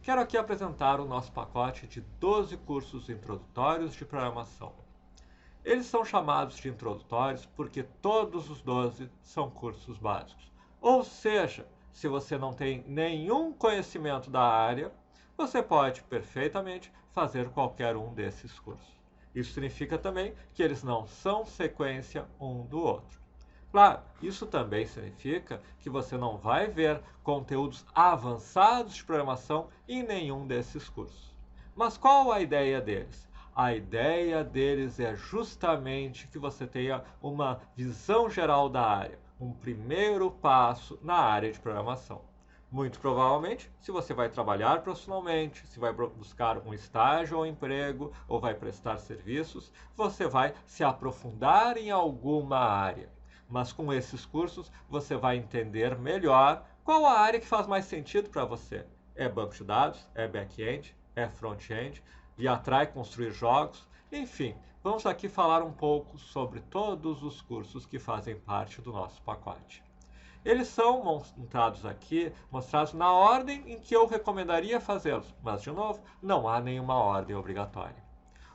quero aqui apresentar o nosso pacote de 12 cursos introdutórios de programação. Eles são chamados de introdutórios porque todos os 12 são cursos básicos. Ou seja, se você não tem nenhum conhecimento da área, você pode perfeitamente fazer qualquer um desses cursos. Isso significa também que eles não são sequência um do outro. Claro, isso também significa que você não vai ver conteúdos avançados de programação em nenhum desses cursos. Mas qual a ideia deles? A ideia deles é justamente que você tenha uma visão geral da área, um primeiro passo na área de programação. Muito provavelmente, se você vai trabalhar profissionalmente, se vai buscar um estágio ou emprego, ou vai prestar serviços, você vai se aprofundar em alguma área. Mas com esses cursos, você vai entender melhor qual a área que faz mais sentido para você. É banco de dados? É back-end? É front-end? E atrai construir jogos? Enfim, vamos aqui falar um pouco sobre todos os cursos que fazem parte do nosso pacote. Eles são montados aqui, mostrados na ordem em que eu recomendaria fazê-los, mas, de novo, não há nenhuma ordem obrigatória.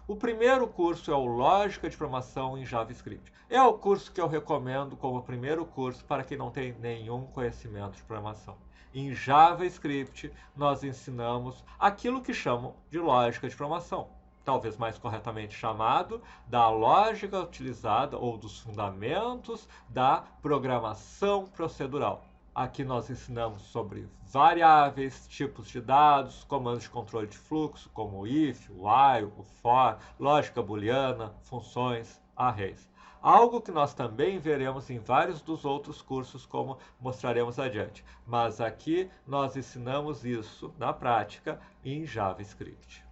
O primeiro curso é o Lógica de Programação em JavaScript. É o curso que eu recomendo como primeiro curso para quem não tem nenhum conhecimento de programação. Em JavaScript, nós ensinamos aquilo que chamam de lógica de programação, talvez mais corretamente chamado da lógica utilizada ou dos fundamentos da programação procedural. Aqui nós ensinamos sobre variáveis, tipos de dados, comandos de controle de fluxo, como o if, o while, o for, lógica booleana, funções, arrays. Algo que nós também veremos em vários dos outros cursos, como mostraremos adiante. Mas aqui nós ensinamos isso na prática em JavaScript.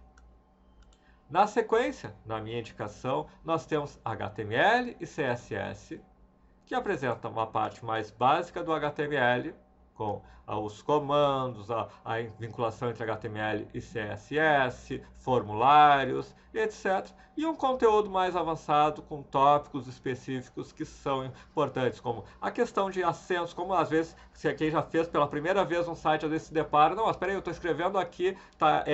Na sequência, na minha indicação, nós temos HTML e CSS, que apresenta uma parte mais básica do HTML, com os comandos, a vinculação entre HTML e CSS, formulários, etc. E um conteúdo mais avançado com tópicos específicos que são importantes, como a questão de acentos, como às vezes, se quem já fez pela primeira vez um site, às vezes se depara, não, mas peraí, eu estou escrevendo aqui, tá,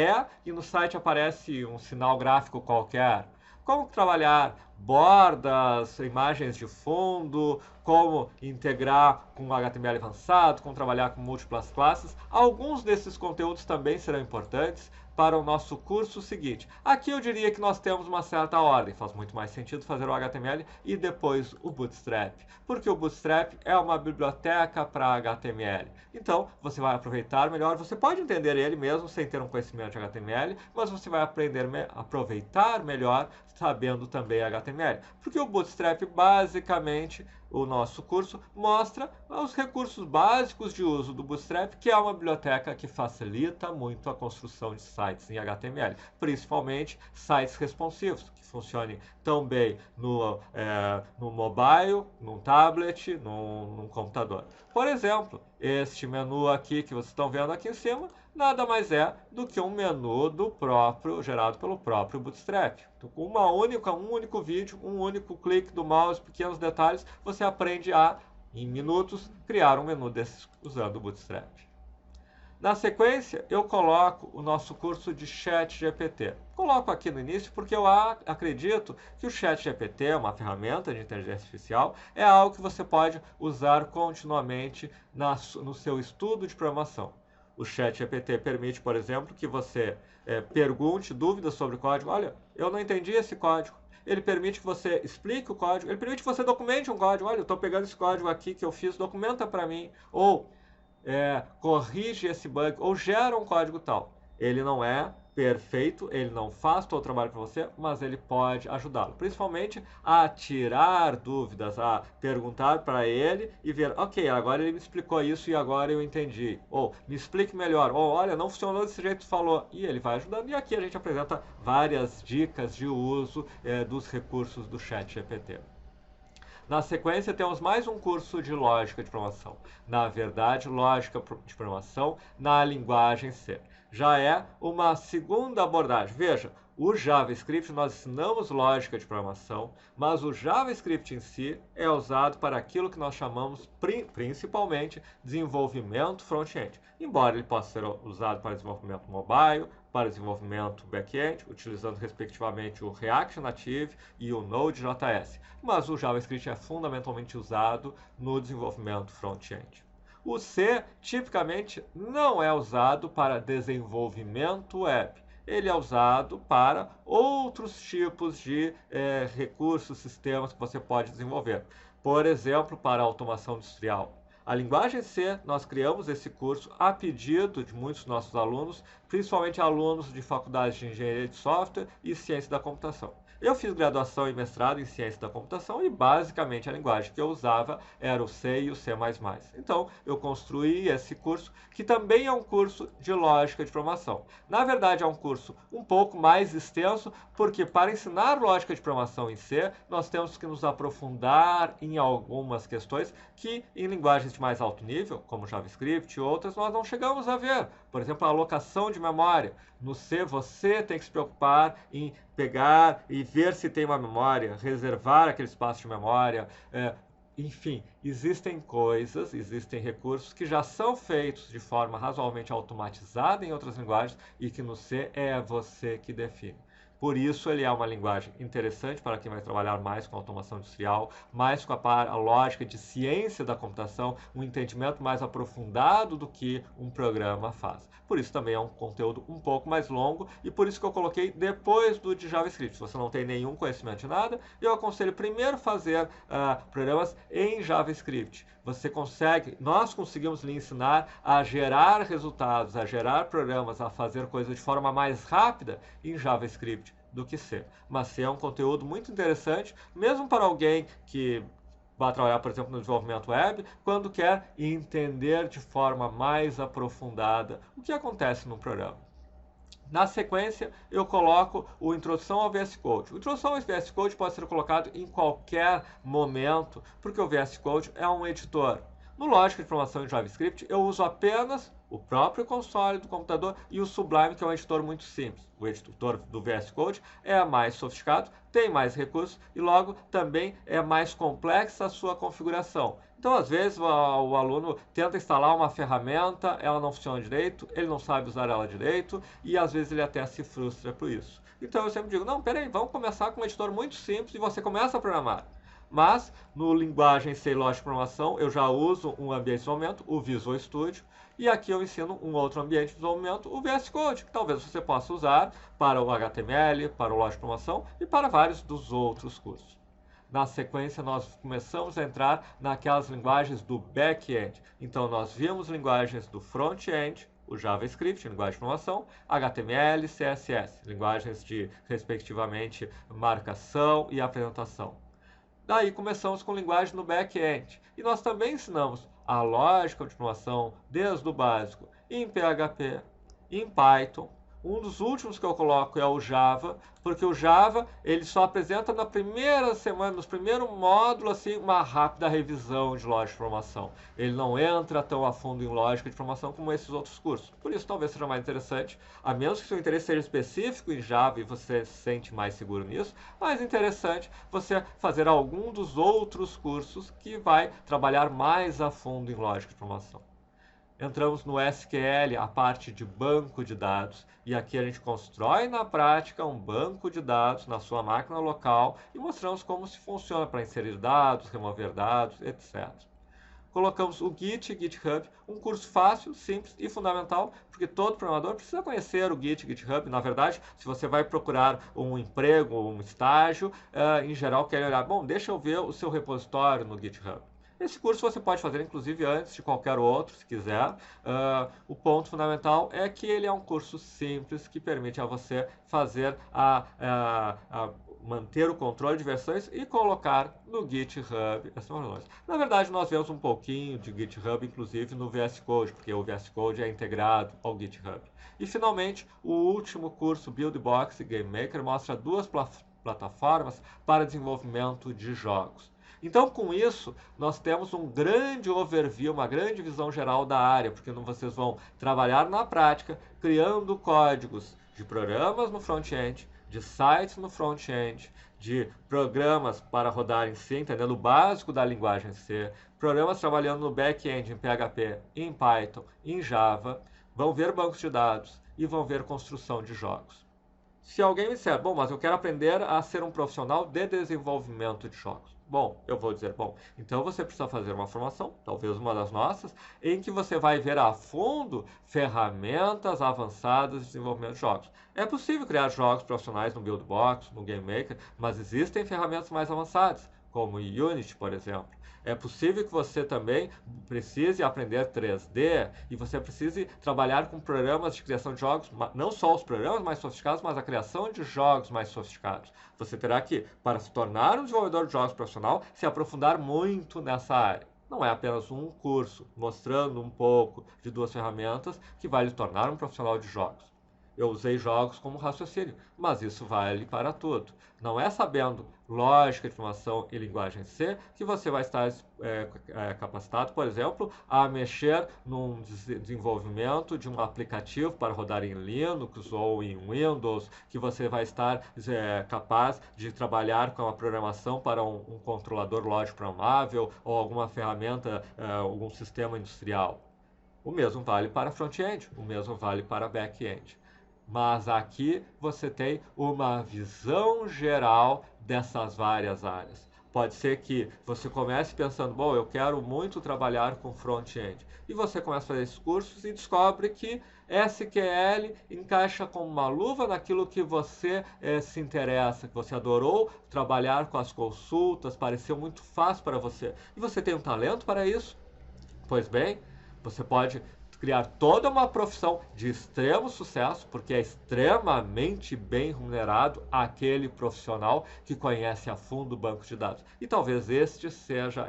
e no site aparece um sinal gráfico qualquer. Como trabalhar bordas, imagens de fundo, como integrar com HTML avançado, como trabalhar com múltiplas classes. Alguns desses conteúdos também serão importantes para o nosso curso seguinte. Aqui eu diria que nós temos uma certa ordem. Faz muito mais sentido fazer o HTML e depois o Bootstrap, porque o Bootstrap é uma biblioteca para HTML. Então, você vai aproveitar melhor. Você pode entender ele mesmo sem ter um conhecimento de HTML, mas você vai aproveitar melhor sabendo também HTML. Porque o Bootstrap, basicamente, o nosso curso mostra os recursos básicos de uso do Bootstrap, que é uma biblioteca que facilita muito a construção de sites em HTML, principalmente sites responsivos, que funcionem tão bem no mobile, no tablet, num computador. Por exemplo, este menu aqui que vocês estão vendo aqui em cima, nada mais é do que um menu gerado pelo próprio Bootstrap. Então, com um único vídeo, um único clique do mouse, pequenos detalhes, você aprende a, em minutos, criar um menu desses usando o Bootstrap. Na sequência, eu coloco o nosso curso de ChatGPT. Coloco aqui no início porque eu acredito que o ChatGPT é uma ferramenta de inteligência artificial, é algo que você pode usar continuamente no seu estudo de programação. O ChatGPT permite, por exemplo, que você pergunte dúvidas sobre o código. Olha, eu não entendi esse código. Ele permite que você explique o código. Ele permite que você documente um código. Olha, eu estou pegando esse código aqui que eu fiz, documenta para mim. Ou corrige esse bug, ou gera um código tal. Ele não é perfeito, ele não faz todo o trabalho para você, mas ele pode ajudá-lo, principalmente a tirar dúvidas, a perguntar para ele e ver, ok, agora ele me explicou isso e agora eu entendi, ou me explique melhor, ou olha, não funcionou desse jeito que tu falou, e ele vai ajudando, e aqui a gente apresenta várias dicas de uso dos recursos do ChatGPT. Na sequência, temos mais um curso de lógica de programação. Na verdade, lógica de programação na linguagem C. Já é uma segunda abordagem. Veja, O JavaScript, nós ensinamos lógica de programação, mas o JavaScript em si é usado para aquilo que nós chamamos principalmente desenvolvimento front-end. Embora ele possa ser usado para desenvolvimento mobile, para desenvolvimento back-end, utilizando respectivamente o React Native e o Node.js. Mas o JavaScript é fundamentalmente usado no desenvolvimento front-end. O C, tipicamente, não é usado para desenvolvimento web. Ele é usado para outros tipos de recursos, sistemas que você pode desenvolver. Por exemplo, para automação industrial. A linguagem C, nós criamos esse curso a pedido de muitos nossos alunos, principalmente alunos de faculdades de engenharia de software e ciência da computação. Eu fiz graduação e mestrado em ciência da computação e basicamente a linguagem que eu usava era o C e o C++. Então eu construí esse curso, que também é um curso de lógica de programação. Na verdade é um curso um pouco mais extenso, porque para ensinar lógica de programação em C, nós temos que nos aprofundar em algumas questões que em linguagens de mais alto nível, como JavaScript e outras, nós não chegamos a ver. Por exemplo, a alocação de memória. No C, você tem que se preocupar em pegar e ver se tem uma memória, reservar aquele espaço de memória. Enfim, existem coisas, existem recursos que já são feitos de forma razoavelmente automatizada em outras linguagens e que no C é você que define. Por isso, ele é uma linguagem interessante para quem vai trabalhar mais com automação industrial, mais com a lógica de ciência da computação, um entendimento mais aprofundado do que um programa faz. Por isso, também é um conteúdo um pouco mais longo e por isso que eu coloquei depois do de JavaScript. Se você não tem nenhum conhecimento de nada, eu aconselho primeiro fazer programas em JavaScript. Você consegue, nós conseguimos lhe ensinar a gerar resultados, a gerar programas, a fazer coisas de forma mais rápida em JavaScript do que C. Mas C é um conteúdo muito interessante, mesmo para alguém que vai trabalhar, por exemplo, no desenvolvimento web, quando quer entender de forma mais aprofundada o que acontece no programa. Na sequência, eu coloco o Introdução ao VS Code. O Introdução ao VS Code pode ser colocado em qualquer momento, porque o VS Code é um editor. No Lógica de Programação em JavaScript, eu uso apenas o próprio console do computador e o Sublime, que é um editor muito simples. O editor do VS Code é mais sofisticado, tem mais recursos e logo também é mais complexa a sua configuração. Então, às vezes, o aluno tenta instalar uma ferramenta, ela não funciona direito, ele não sabe usar ela direito e às vezes ele até se frustra por isso. Então eu sempre digo, não, peraí, vamos começar com um editor muito simples e você começa a programar. Mas, no linguagem C Lógica de Programação, eu já uso um ambiente de desenvolvimento, o Visual Studio, e aqui eu ensino um outro ambiente de desenvolvimento, o VS Code, que talvez você possa usar para o HTML, para o Lógica de Programação e para vários dos outros cursos. Na sequência, nós começamos a entrar naquelas linguagens do back-end. Então, nós vimos linguagens do front-end, o JavaScript, linguagem de programação, HTML e CSS, linguagens de, respectivamente, marcação e apresentação. Daí começamos com linguagem no back-end. E nós também ensinamos a lógica de programação desde o básico em PHP, em Python. Um dos últimos que eu coloco é o Java, porque o Java ele só apresenta na primeira semana, nos primeiros módulos, assim, uma rápida revisão de lógica de programação. Ele não entra tão a fundo em lógica de programação como esses outros cursos. Por isso, talvez seja mais interessante, a menos que seu interesse seja específico em Java e você se sente mais seguro nisso, mais interessante você fazer algum dos outros cursos que vai trabalhar mais a fundo em lógica de programação. Entramos no SQL, a parte de banco de dados, e aqui a gente constrói na prática um banco de dados na sua máquina local e mostramos como se funciona para inserir dados, remover dados, etc. Colocamos o Git e GitHub, um curso fácil, simples e fundamental, porque todo programador precisa conhecer o Git e GitHub. Na verdade, se você vai procurar um emprego ou um estágio, em geral quer olhar, bom, deixa eu ver o seu repositório no GitHub. Esse curso você pode fazer, inclusive, antes de qualquer outro, se quiser. O ponto fundamental é que ele é um curso simples que permite a você fazer manter o controle de versões e colocar no GitHub essas versões. Na verdade, nós vemos um pouquinho de GitHub, inclusive, no VS Code, porque o VS Code é integrado ao GitHub. E, finalmente, o último curso, Buildbox e GameMaker, mostra duas plataformas para desenvolvimento de jogos. Então, com isso, nós temos um grande overview, uma grande visão geral da área, porque vocês vão trabalhar na prática, criando códigos de programas no front-end, de sites no front-end, de programas para rodar em C, entendendo o básico da linguagem C, programas trabalhando no back-end em PHP, em Python, em Java, vão ver bancos de dados e vão ver construção de jogos. Se alguém me disser, bom, mas eu quero aprender a ser um profissional de desenvolvimento de jogos. Bom, eu vou dizer, bom, então você precisa fazer uma formação, talvez uma das nossas, em que você vai ver a fundo ferramentas avançadas de desenvolvimento de jogos. É possível criar jogos profissionais no Buildbox, no GameMaker, mas existem ferramentas mais avançadas, como o Unity, por exemplo. É possível que você também precise aprender 3D e você precise trabalhar com programas de criação de jogos, não só os programas mais sofisticados, mas a criação de jogos mais sofisticados. Você terá que, para se tornar um desenvolvedor de jogos profissional, se aprofundar muito nessa área. Não é apenas um curso mostrando um pouco de duas ferramentas que vai lhe tornar um profissional de jogos. Eu usei jogos como raciocínio, mas isso vale para tudo. Não é sabendo lógica de informação e linguagem C que você vai estar capacitado, por exemplo, a mexer num desenvolvimento de um aplicativo para rodar em Linux ou em Windows, que você vai estar capaz de trabalhar com a programação para um controlador lógico programável ou alguma ferramenta, algum sistema industrial. O mesmo vale para front-end, o mesmo vale para back-end. Mas aqui você tem uma visão geral dessas várias áreas. Pode ser que você comece pensando, bom, eu quero muito trabalhar com front-end. E você começa a fazer esses cursos e descobre que SQL encaixa como uma luva naquilo que você se interessa, que você adorou trabalhar com as consultas, pareceu muito fácil para você. E você tem um talento para isso? Pois bem, você pode criar toda uma profissão de extremo sucesso, porque é extremamente bem remunerado aquele profissional que conhece a fundo o banco de dados. E talvez esse seja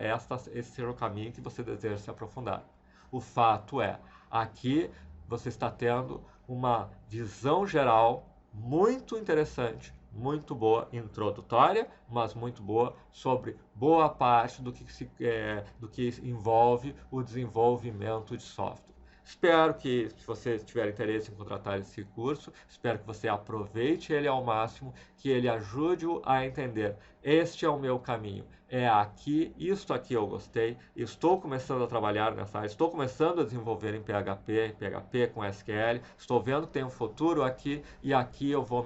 o caminho que você deseja se aprofundar. O fato é, aqui você está tendo uma visão geral muito interessante, muito boa, introdutória, mas muito boa sobre boa parte do que envolve o desenvolvimento de software. Espero que, se você tiver interesse em contratar esse curso, espero que você aproveite ele ao máximo, que ele ajude-o a entender. Este é o meu caminho. É aqui, isto aqui eu gostei, estou começando a trabalhar nessa área, estou começando a desenvolver em PHP com SQL, estou vendo que tem um futuro aqui e aqui eu vou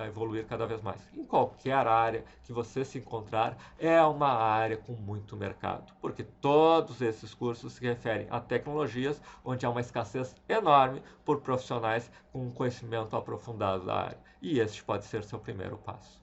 evoluir cada vez mais. Em qualquer área que você se encontrar, é uma área com muito mercado, porque todos esses cursos se referem a tecnologias onde há uma escassez enorme por profissionais com um conhecimento aprofundado da área. E este pode ser seu primeiro passo.